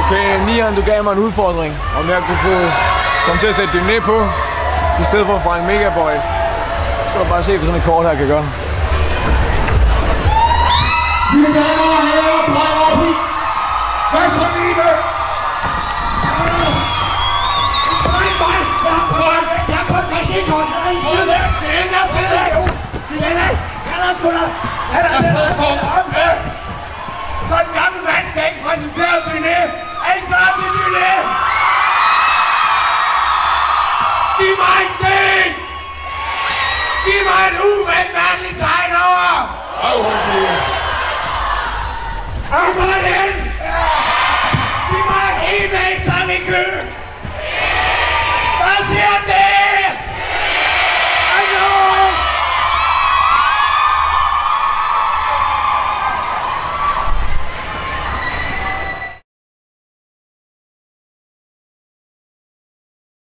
Okay, Nian, du gav mig en udfordring, om jeg kunne få komme til at sætte Dyné på, i stedet for Frank Megaboy. Så skal du bare se, hvad sådan et kort her kan gøre. Mine damer og herrer, plejer op i. Hvad så, Libe? Træk mig! Jeg er kun forsikret, jeg er en skid. Det er fedt, vi vinder. Han er sgu da. Han er fedt. Så den gamle mand skal ikke præsentere Dyné. Er I klar til Dyné? Giv mig en D! Giv mig en uvenmandlig tegn over! Og for det